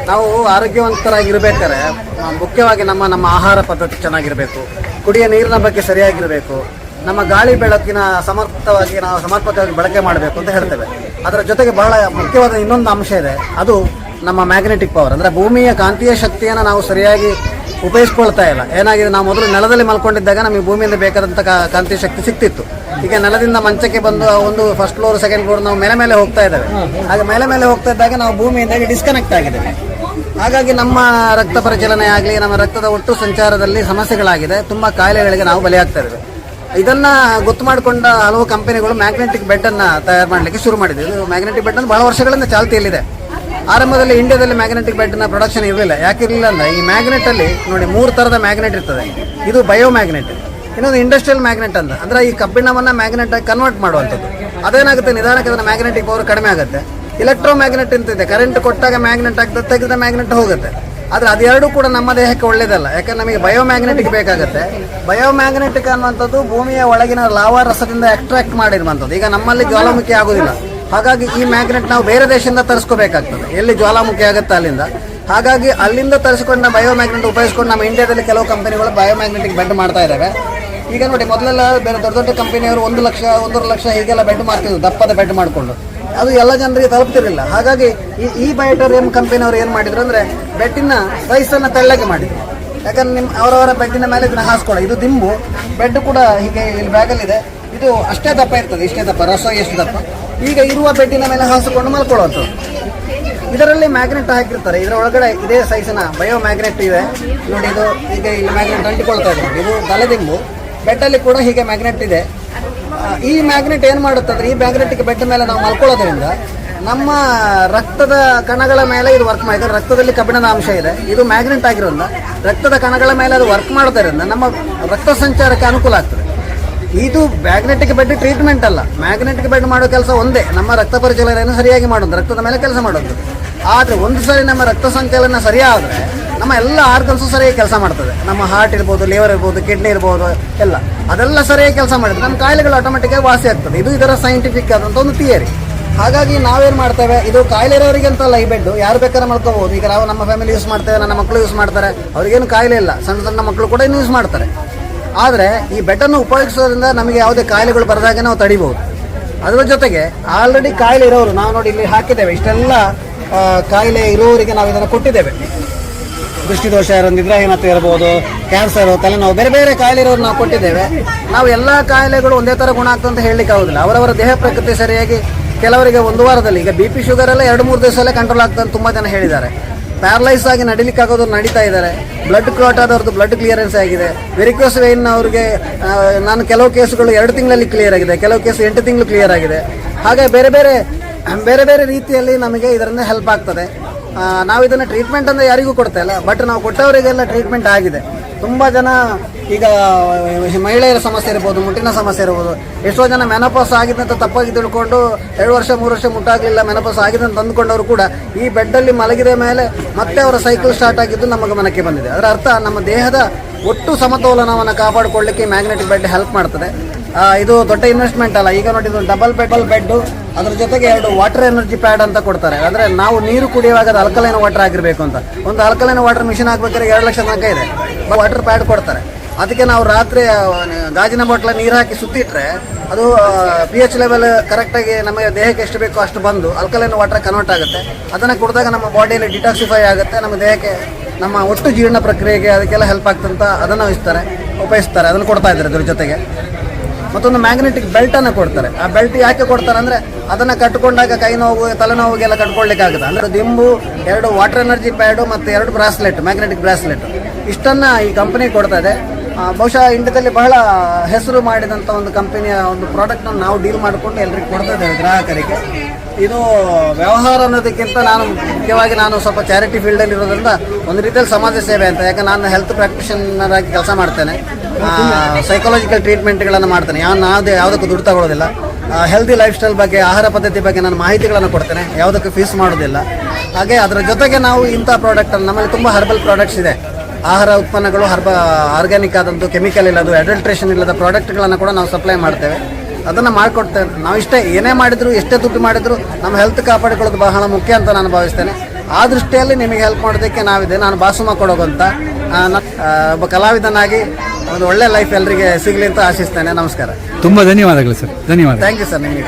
ನಾವು ಆರೋಗ್ಯವಂತರಾಗಿರ್ಬೇಕಾದ್ರೆ ಮುಖ್ಯವಾಗಿ ನಮ್ಮ ಆಹಾರ ಪದ್ಧತಿ ಚೆನ್ನಾಗಿರಬೇಕು, ಕುಡಿಯೋ ನೀರಿನ ಬಗ್ಗೆ ಸರಿಯಾಗಿರಬೇಕು, ನಮ್ಮ ಗಾಳಿ ಬೆಳಕಿನ ಸಮರ್ಥವಾಗಿ ನಾವು ಸಮರ್ಪಕವಾಗಿ ಬಳಕೆ ಮಾಡಬೇಕು ಅಂತ ಹೇಳ್ತೇವೆ. ಅದರ ಜೊತೆಗೆ ಬಹಳ ಮುಖ್ಯವಾದ ಇನ್ನೊಂದು ಅಂಶ ಇದೆ, ಅದು ನಮ್ಮ ಮ್ಯಾಗ್ನೆಟಿಕ್ ಪವರ್. ಅಂದರೆ ಭೂಮಿಯ ಕಾಂತೀಯ ಶಕ್ತಿಯನ್ನು ನಾವು ಸರಿಯಾಗಿ ಉಪಯೋಗಿಸ್ಕೊಳ್ತಾ ಇಲ್ಲ. ಏನಾಗಿದೆ, ನಾವು ಮೊದಲು ನೆಲದಲ್ಲಿ ಮಲ್ಕೊಂಡಿದ್ದಾಗ ನಮಗೆ ಭೂಮಿಯಿಂದ ಬೇಕಾದಂಥ ಕಾಂತೀಯ ಶಕ್ತಿ ಸಿಗ್ತಿತ್ತು. ಈಗ ನೆಲದಿಂದ ಮಂಚಕ್ಕೆ ಬಂದು ಒಂದು ಫಸ್ಟ್ ಫ್ಲೋರ್ ಸೆಕೆಂಡ್ ಫ್ಲೋರ್ ನಾವು ಮೇಲೆ ಹೋಗ್ತಾ ಇದ್ದೇವೆ. ಹಾಗೆ ಮೇಲೆ ಹೋಗ್ತಾ ಇದ್ದಾಗ ನಾವು ಭೂಮಿಯಿಂದ ಡಿಸ್ಕನೆಕ್ಟ್ ಆಗಿದ್ದೇವೆ. ಹಾಗಾಗಿ ನಮ್ಮ ರಕ್ತ ಪರಿಚಲನೆ ಆಗಲಿ, ನಮ್ಮ ರಕ್ತದ ಒಟ್ಟು ಸಂಚಾರದಲ್ಲಿ ಸಮಸ್ಯೆಗಳಾಗಿದೆ, ತುಂಬ ಕಾಯಿಲೆಗಳಿಗೆ ನಾವು ಬಲಿಯಾಗ್ತಾ ಇದ್ದೇವೆ. ಇದನ್ನ ಗೊತ್ತು ಮಾಡಿಕೊಂಡ ಹಲವು ಕಂಪನಿಗಳು ಮ್ಯಾಗ್ನೆಟಿಕ್ ಬೆಡ್ ಅನ್ನ ತಯಾರು ಮಾಡಲಿಕ್ಕೆ ಶುರು ಮಾಡಿದೆ. ಇದು ಮ್ಯಾಗ್ನೆಟಿಕ್ ಬೆಡ್ ಅನ್ನು ಬಹಳ ವರ್ಷಗಳಿಂದ ಚಾಲ್ತಿಯಲ್ಲಿದೆ. ಆರಂಭದಲ್ಲಿ ಇಂಡಿಯಾದಲ್ಲಿ ಮ್ಯಾಗ್ನೆಟಿಕ್ ಬೆಡ್ನ ಪ್ರೊಡಕ್ಷನ್ ಇರಲಿಲ್ಲ. ಯಾಕಿರಲಿಲ್ಲ ಅಂದ್ರೆ ಈ ಮ್ಯಾಗ್ನೆಟ್ ಅಲ್ಲಿ ನೋಡಿ 3 ಥರದ ಮ್ಯಾಗ್ನೆಟ್ ಇರ್ತದೆ. ಇದು ಬಯೋ ಮ್ಯಾಗ್ನೆಟ್, ಇನ್ನೊಂದು ಇಂಡಸ್ಟ್ರಿಯಲ್ ಮ್ಯಾಗ್ನೆಟ್ ಅಂತ, ಅಂದ್ರೆ ಈ ಕಬ್ಬಿಣವನ್ನ ಮ್ಯಾಗ್ನೆಟ್ ಆಗಿ ಕನ್ವರ್ಟ್ ಮಾಡುವಂಥದ್ದು. ಅದೇನಾಗುತ್ತೆ, ನಿಧಾನಕ್ಕೆ ಅದನ್ನ ಮ್ಯಾಗ್ನೆಟಿಕ್ ಪವರ್ ಕಡಿಮೆ ಆಗುತ್ತೆ. ಇಲೆಕ್ಟ್ರೋ ಮ್ಯಾಗ್ನೆಟ್ ಅಂತಿದೆ, ಕರೆಂಟ್ ಕೊಟ್ಟಾಗ ಮ್ಯಾಗ್ನೆಟ್ ಆಗ್ತದೆ, ತೆಗೆದ ಮ್ಯಾಗ್ನೆಟ್ ಹೋಗುತ್ತೆ. ಆದರೆ ಅದೆರಡೂ ಕೂಡ ನಮ್ಮ ದೇಹಕ್ಕೆ ಒಳ್ಳೇದಲ್ಲ. ಯಾಕಂದ್ರೆ ನಮಗೆ ಬಯೋಮ್ಯಾಗ್ನೆಟಿಕ್ ಬೇಕಾಗುತ್ತೆ. ಬಯೋಮ್ಯಾಗ್ನೆಟಿಕ್ ಅನ್ನುವಂಥದ್ದು ಭೂಮಿಯ ಒಳಗಿನ ಲಾವಾ ರಸದಿಂದ ಎಕ್ಸ್ಟ್ರಾಕ್ಟ್ ಮಾಡಿರುವಂಥದ್ದು. ಈಗ ನಮ್ಮಲ್ಲಿ ಜ್ವಾಲಾಮುಖಿ ಆಗೋದಿಲ್ಲ, ಹಾಗಾಗಿ ಈ ಮ್ಯಾಗ್ನೆಟ್ ನಾವು ಬೇರೆ ದೇಶದಿಂದ ತರಿಸ್ಕೋಬೇಕಾಗ್ತದೆ, ಎಲ್ಲಿ ಜ್ವಾಲಾಮುಖಿ ಆಗುತ್ತೆ ಅಲ್ಲಿಂದ. ಹಾಗಾಗಿ ಅಲ್ಲಿಂದ ತರಿಸ್ಕೊಂಡು ಬಯೋಮ್ಯಾಗ್ನೆಟ್ ಉಪಯೋಗಿಸ್ಕೊಂಡು ನಮ್ಮ ಇಂಡಿಯಾದಲ್ಲಿ ಕೆಲವು ಕಂಪನಿಗಳು ಬಯೋಮ್ಯಾಗ್ನೆಟಿಕ್ ಬೆಡ್ ಮಾಡ್ತಾ ಇದ್ದಾವೆ. ಈಗ ನೋಡಿ, ಮೊದಲೆಲ್ಲ ಬೇರೆ ದೊಡ್ಡ ಕಂಪನಿಯವರು 1 ಲಕ್ಷ 1.5 ಲಕ್ಷ ಹೀಗೆಲ್ಲ ಬೆಡ್ ಮಾಡ್ತಿದ್ರು, ದಪ್ಪದ ಬೆಡ್ ಮಾಡಿಕೊಂಡು. ಅದು ಎಲ್ಲ ಜನರಿಗೆ ತಲುಪ್ತಿರಲಿಲ್ಲ. ಹಾಗಾಗಿ ಈ ಬಯೋಟೋರಿಯಂ ಕಂಪನಿಯವರು ಏನು ಮಾಡಿದ್ರು ಅಂದರೆ ಬೆಡ್ಡಿನ ಸೈಜನ್ನು ತೆಳ್ಳಗೆ ಮಾಡಿದ್ರು. ಯಾಕಂದ್ರೆ ಅವರವರ ಬೆಡ್ಡಿನ ಮೇಲೆ ಇದನ್ನ ಹಾಸ್ಕೊಳ್ಳೋ, ಇದು ದಿಂಬು ಬೆಡ್ ಕೂಡ ಹೀಗೆ ಇಲ್ಲಿ ಬ್ಯಾಗಲ್ಲಿದೆ. ಇದು ಅಷ್ಟೇ ದಪ್ಪ ಇರ್ತದೆ, ಇಷ್ಟೇ ದಪ್ಪ, ರಸ ಎಷ್ಟು ದಪ್ಪ. ಈಗ ಇರುವ ಬೆಡ್ಡಿನ ಮೇಲೆ ಹಾಸಿಕೊಂಡು ಮಲ್ಕೊಳ್ಳೋದು. ಇದರಲ್ಲಿ ಮ್ಯಾಗ್ನೆಟ್ ಹಾಕಿರ್ತಾರೆ, ಇದರ ಒಳಗಡೆ ಇದೇ ಸೈಜಿನ ಬಯೋ ಮ್ಯಾಗ್ನೆಟ್ ಇದೆ ನೋಡಿ. ಇದು ಈಗ ಇಲ್ಲಿ ಮ್ಯಾಗ್ನೆಟ್ ಅಂಟಿಕೊಳ್ತಾ ಇದೆ. ಇದು ತಲೆದಿಂಬು, ಬೆಡ್ಡಲ್ಲಿ ಕೂಡ ಹೀಗೆ ಮ್ಯಾಗ್ನೆಟ್ ಇದೆ. ಈ ಮ್ಯಾಗ್ನೆಟ್ ಏನು ಮಾಡುತ್ತಂದ್ರೆ, ಈ ಮ್ಯಾಗ್ನೆಟಿಕ್ ಬೆಡ್ ಮೇಲೆ ನಾವು ಮಲ್ಕೊಳ್ಳೋದ್ರಿಂದ ನಮ್ಮ ರಕ್ತದ ಕಣಗಳ ಮೇಲೆ ಇದು ವರ್ಕ್ ಮಾಡಿದ್ರೆ, ರಕ್ತದಲ್ಲಿ ಕಬ್ಬಿಣದ ಅಂಶ ಇದೆ, ಇದು ಮ್ಯಾಗ್ನೆಟ್ ಆಗಿರೋದ್ರಿಂದ ರಕ್ತದ ಕಣಗಳ ಮೇಲೆ ಅದು ವರ್ಕ್ ಮಾಡೋದ್ರಿಂದ ನಮ್ಮ ರಕ್ತ ಸಂಚಾರಕ್ಕೆ ಅನುಕೂಲ ಆಗ್ತದೆ. ಇದು ಮ್ಯಾಗ್ನೆಟಿಕ್ ಬೆಡ್ ಟ್ರೀಟ್ಮೆಂಟ್ ಅಲ್ಲ. ಮ್ಯಾಗ್ನೆಟಿಕ್ ಬೆಡ್ ಮಾಡೋ ಕೆಲಸ ಒಂದೇ, ನಮ್ಮ ರಕ್ತ ಪರಿಚಲನೆಯನ್ನು ಸರಿಯಾಗಿ ಮಾಡೋದು, ರಕ್ತದ ಮೇಲೆ ಕೆಲಸ ಮಾಡೋದು. ಆದರೆ ಒಂದು ಸರಿ ನಮ್ಮ ರಕ್ತ ಸಂಚಲನ ಸರಿಯಾದರೆ ನಮ್ಮ ಎಲ್ಲ ಆರ್ಗನ್ಸು ಸರಿಯಾಗಿ ಕೆಲಸ ಮಾಡ್ತದೆ. ನಮ್ಮ ಹಾರ್ಟ್ ಇರ್ಬೋದು, ಲಿವರ್ ಇರ್ಬೋದು, ಕಿಡ್ನಿ ಇರ್ಬೋದು, ಎಲ್ಲ ಅದೆಲ್ಲ ಸರಿಯಾಗಿ ಕೆಲಸ ಮಾಡಿದ್ರೆ ನಮ್ಮ ಕಾಯಿಲೆಗಳು ಆಟೋಮೆಟಿಕ್ಕಾಗಿ ವಾಸಿ ಆಗ್ತದೆ. ಇದು ಇದರ ಸೈಂಟಿಫಿಕ್ ಆದಂಥ ಒಂದು ಥಿಯರಿ. ಹಾಗಾಗಿ ನಾವೇನು ಮಾಡ್ತೇವೆ, ಇದು ಕಾಯಿಲೆ ಇರೋರಿಗೆ ಅಂತಲ್ಲ ಈ ಬೆಡ್, ಯಾರು ಬೇಕಾದ್ರೆ ಮಾಡ್ಕೋಬಹುದು. ಈಗ ನಾವು ನಮ್ಮ ಫ್ಯಾಮಿಲಿ ಯೂಸ್ ಮಾಡ್ತೇವೆ, ನನ್ನ ಮಕ್ಕಳು ಯೂಸ್ ಮಾಡ್ತಾರೆ, ಅವ್ರಿಗೇನು ಕಾಯಿಲೆ ಇಲ್ಲ, ಸಣ್ಣ ಮಕ್ಕಳು ಕೂಡ ಯೂಸ್ ಮಾಡ್ತಾರೆ. ಆದರೆ ಈ ಬೆಡ್ಡನ್ನು ಉಪಯೋಗಿಸೋದ್ರಿಂದ ನಮಗೆ ಯಾವುದೇ ಕಾಯಿಲೆಗಳು ಬರದಾಗೆ ನಾವು ತಡಿಬಹುದು. ಅದರ ಜೊತೆಗೆ ಆಲ್ರೆಡಿ ಕಾಯಿಲೆ ಇರೋರು, ನಾವು ನೋಡಿ ಇಲ್ಲಿ ಹಾಕಿದ್ದೇವೆ, ಇಷ್ಟೆಲ್ಲ ಕಾಯಿಲೆ ಇರೋರಿಗೆ ನಾವು ಇದನ್ನು ಕೊಟ್ಟಿದ್ದೇವೆ. ದೃಷ್ಟಿದೋಷ ಇರೋದು, ನಿದ್ರಾಹೀನತೆ ಇರ್ಬೋದು, ಕ್ಯಾನ್ಸರ್, ತಲೆನೋವು, ಬೇರೆ ಬೇರೆ ಕಾಯಿಲೆ ಇರೋರು ನಾವು ಕೊಟ್ಟಿದ್ದೇವೆ. ನಾವು ಎಲ್ಲ ಕಾಯಿಲೆಗಳು ಒಂದೇ ಥರ ಗುಣ ಆಗ್ತದೆ ಅಂತ ಹೇಳಲಿಕ್ಕೆ ಆಗೋದಿಲ್ಲ. ಅವರವರ ದೇಹ ಪ್ರಕೃತಿ ಸರಿಯಾಗಿ ಕೆಲವರಿಗೆ 1 ವಾರದಲ್ಲಿ, ಈಗ BP ಶುಗರ್ ಎಲ್ಲ 2-3 ದಿವಸದಲ್ಲೇ ಕಂಟ್ರೋಲ್ ಆಗ್ತದೆ ಅಂತ ತುಂಬ ಜನ ಹೇಳಿದ್ದಾರೆ. ಪ್ಯಾರಲೈಸ್ ಆಗಿ ನಡಿಲಿಕ್ಕೆ ಆಗೋದು ನಡೀತಾ ಇದ್ದಾರೆ. ಬ್ಲಡ್ ಕ್ಲಾಟ್ ಆದವ್ರದ್ದು ಬ್ಲಡ್ ಕ್ಲಿಯರೆನ್ಸ್ ಆಗಿದೆ. ವೆರಿಕೋಸ್ ವೇನ್ ಅವ್ರಿಗೆ ನಾನು ಕೆಲವು ಕೇಸುಗಳು 2 ತಿಂಗಳಲ್ಲಿ ಕ್ಲಿಯರ್ ಆಗಿದೆ, ಕೆಲವು ಕೇಸು 8 ತಿಂಗಳು ಕ್ಲಿಯರ್ ಆಗಿದೆ. ಹಾಗೆ ಬೇರೆ ಬೇರೆ ರೀತಿಯಲ್ಲಿ ನಮಗೆ ಇದರಿಂದ ಹೆಲ್ಪ್ ಆಗ್ತದೆ. ನಾವು ಇದನ್ನು ಟ್ರೀಟ್ಮೆಂಟ್ ಅಂದರೆ ಯಾರಿಗೂ ಕೊಡ್ತಾ ಇಲ್ಲ, ಬಟ್ ನಾವು ಕೊಟ್ಟವರಿಗೆಲ್ಲ ಟ್ರೀಟ್ಮೆಂಟ್ ಆಗಿದೆ. ತುಂಬ ಜನ ಈಗ ಮಹಿಳೆಯರ ಸಮಸ್ಯೆ ಇರ್ಬೋದು, ಮುಟ್ಟಿನ ಸಮಸ್ಯೆ ಇರ್ಬೋದು, ಎಷ್ಟೋ ಜನ ಮೆನೋಪಾಸ್ ಆಗಿದೆ ಅಂತ ತಪ್ಪಾಗಿ ತಿಳ್ಕೊಂಡು 2 ವರ್ಷ 3 ವರ್ಷ ಮುಟ್ಟಾಗಲಿಲ್ಲ, ಮೆನೋಪಾಸ್ ಆಗಿದೆ ಅಂತ ಅಂದ್ಕೊಂಡವರು ಕೂಡ ಈ ಬೆಡ್ಡಲ್ಲಿ ಮಲಗಿದ ಮೇಲೆ ಮತ್ತೆ ಅವರ ಸೈಕಲ್ ಸ್ಟಾರ್ಟ್ ಆಗಿದ್ದು ನಮ್ಮ ಗಮನಕ್ಕೆ ಬಂದಿದೆ. ಅದರ ಅರ್ಥ ನಮ್ಮ ದೇಹದ ಒಟ್ಟು ಸಮತೋಲನವನ್ನು ಕಾಪಾಡಿಕೊಳ್ಳಲಿಕ್ಕೆ ಮ್ಯಾಗ್ನೆಟಿಕ್ ಬೆಡ್ ಹೆಲ್ಪ್ ಮಾಡ್ತದೆ. ಇದು ದೊಡ್ಡ ಇನ್ವೆಸ್ಟ್ಮೆಂಟ್ ಅಲ್ಲ. ಈಗ ನೋಡಿ, ಇದು ಡಬಲ್ ಬೆಡ್ಡು, ಅದ್ರ ಜೊತೆಗೆ 2 ವಾಟರ್ ಎನರ್ಜಿ ಪ್ಯಾಡ್ ಅಂತ ಕೊಡ್ತಾರೆ. ಅಂದರೆ ನಾವು ನೀರು ಕುಡಿಯುವಾಗ ಅದು ಆಲ್ಕಲೈನ್ ವಾಟರ್ ಆಗಿರಬೇಕು ಅಂತ. ಒಂದು ಆಲ್ಕಲೈನ್ ವಾಟರ್ ಮಿಷಿನ್ ಹಾಕ್ಬೇಕಾದ್ರೆ 2 ಲಕ್ಷ ತನಕ ಇದೆ. ವಾಟರ್ ಪ್ಯಾಡ್ ಕೊಡ್ತಾರೆ. ಅದಕ್ಕೆ ನಾವು ರಾತ್ರಿ ಗಾಜಿನ ಬಾಟ್ಲ ನೀರು ಹಾಕಿ ಸುತ್ತಿಟ್ರೆ ಅದು pH ಲೆವೆಲ್ ಕರೆಕ್ಟಾಗಿ ನಮ್ಮ ದೇಹಕ್ಕೆ ಎಷ್ಟು ಬೇಕೋ ಅಷ್ಟು ಬಂದು ಆಲ್ಕಲೈನ್ ವಾಟರ್ ಕನ್ವರ್ಟ್ ಆಗುತ್ತೆ. ಅದನ್ನು ಕುಡಿದಾಗ ನಮ್ಮ ಬಾಡಿಯಲ್ಲಿ ಡಿಟಾಕ್ಸಿಫೈ ಆಗುತ್ತೆ, ನಮ್ಮ ದೇಹಕ್ಕೆ ನಮ್ಮ ಒಟ್ಟು ಜೀರ್ಣ ಪ್ರಕ್ರಿಯೆಗೆ ಅದಕ್ಕೆಲ್ಲ ಹೆಲ್ಪ್ ಆಗ್ತಂತ ಅದನ್ನು ಉಪಯೋಗಿಸ್ತಾರೆ. ಅದನ್ನು ಕೊಡ್ತಾ ಇದ್ದಾರೆ. ಅದ್ರ ಜೊತೆಗೆ ಮತ್ತೊಂದು ಮ್ಯಾಗ್ನೆಟಿಕ್ ಬೆಲ್ಟನ್ನು ಕೊಡ್ತಾರೆ. ಆ ಬೆಲ್ಟ್ ಯಾಕೆ ಕೊಡ್ತಾರೆ ಅಂದರೆ ಅದನ್ನು ಕಟ್ಕೊಂಡಾಗ ಕೈ ನೋವು, ತಲೆನೋವಿಗೆಲ್ಲ ಕಟ್ಕೊಳ್ಳಿಕ್ಕೆ ಆಗುತ್ತೆ. ಅಂದರೆ ದಿಂಬು, 2 ವಾಟರ್ ಎನರ್ಜಿ ಪ್ಯಾಡು ಮತ್ತು 2 ಬ್ರಾಸ್ಲೆಟ್, ಮ್ಯಾಗ್ನೆಟಿಕ್ ಬ್ರಾಸ್ಲೆಟ್, ಇಷ್ಟನ್ನು ಈ ಕಂಪನಿ ಕೊಡ್ತಾ ಇದೆ. ಬಹುಶಃ ಇಂಡಿಯಾದಲ್ಲಿ ಬಹಳ ಹೆಸರು ಮಾಡಿದಂಥ ಒಂದು ಕಂಪನಿಯ ಒಂದು ಪ್ರಾಡಕ್ಟ್ನ ನಾವು ಡೀಲ್ ಮಾಡಿಕೊಂಡು ಎಲ್ಲರಿಗೂ ಕೊಡ್ತಾ ಇದ್ದೇವೆ ಗ್ರಾಹಕರಿಗೆ. ಇದು ವ್ಯವಹಾರ ಅನ್ನೋದಕ್ಕಿಂತ ಮುಖ್ಯವಾಗಿ ನಾನು ಸ್ವಲ್ಪ ಚಾರಿಟಿ ಫೀಲ್ಡಲ್ಲಿ ಇರೋದ್ರಿಂದ ಒಂದು ರೀತಿಯಲ್ಲಿ ಸಮಾಜ ಸೇವೆ ಅಂತ. ಯಾಕಂದ್ರೆ ನಾನು ಹೆಲ್ತ್ ಪ್ರಾಕ್ಟಿಷನರ್ ಆಗಿ ಕೆಲಸ ಮಾಡ್ತೇನೆ, ಸೈಕಾಲಜಿಕಲ್ ಟ್ರೀಟ್ಮೆಂಟ್ಗಳನ್ನು ಮಾಡ್ತೇನೆ. ಯಾವುದಕ್ಕೂ ದುಡ್ಡು ತಗೊಳ್ಳೋದಿಲ್ಲ. ಹೆಲ್ದಿ ಲೈಫ್ ಸ್ಟೈಲ್ ಬಗ್ಗೆ, ಆಹಾರ ಪದ್ಧತಿ ಬಗ್ಗೆ ನಾನು ಮಾಹಿತಿಗಳನ್ನು ಕೊಡ್ತೇನೆ, ಯಾವುದಕ್ಕೂ ಫೀಸ್ ಮಾಡೋದಿಲ್ಲ. ಹಾಗೆ ಅದರ ಜೊತೆಗೆ ನಾವು ಇಂಥ ಪ್ರಾಡಕ್ಟನ್ನು, ನಮ್ಮಲ್ಲಿ ತುಂಬ ಹರ್ಬಲ್ ಪ್ರಾಡಕ್ಟ್ಸ್ ಇದೆ, ಆಹಾರ ಉತ್ಪನ್ನಗಳು, ಆರ್ಗ್ಯಾನಿಕ್ ಆದಂಥ, ಕೆಮಿಕಲ್ ಇಲ್ಲದು, ಅಡಲ್ಟ್ರೇಷನ್ ಇಲ್ಲದ ಪ್ರಾಡಕ್ಟ್ಗಳನ್ನು ಕೂಡ ನಾವು ಸಪ್ಲೈ ಮಾಡ್ತೇವೆ. ಅದನ್ನು ಮಾಡಿಕೊಡ್ತೇವೆ. ನಾವು ಏನೇ ಮಾಡಿದ್ರು, ಎಷ್ಟೇ ದುಡ್ಡು ಮಾಡಿದ್ರು ನಮ್ಮ ಹೆಲ್ತ್ ಕಾಪಾಡಿಕೊಳ್ಳೋದು ಬಹಳ ಮುಖ್ಯ ಅಂತ ನಾನು ಭಾವಿಸ್ತೇನೆ. ಆ ದೃಷ್ಟಿಯಲ್ಲಿ ನಿಮಗೆ ಹೆಲ್ಪ್ ಮಾಡೋದಕ್ಕೆ ನಾವಿದೆ. ನಾನು ಬಾಸುಮ ಕೊಡೋಗು ಅಂತ ಒಬ್ಬ ಕಲಾವಿದನಾಗಿ ಒಂದು ಒಳ್ಳೆ ಲೈಫ್ ಎಲ್ಲರಿಗೆ ಸಿಗಲಿ ಅಂತ ಆಶಿಸ್ತೇನೆ. ನಮಸ್ಕಾರ. ತುಂಬಾ ಧನ್ಯವಾದಗಳು ಸರ್. ಧನ್ಯವಾದ. Thank you sir. ನಿಮಗೆ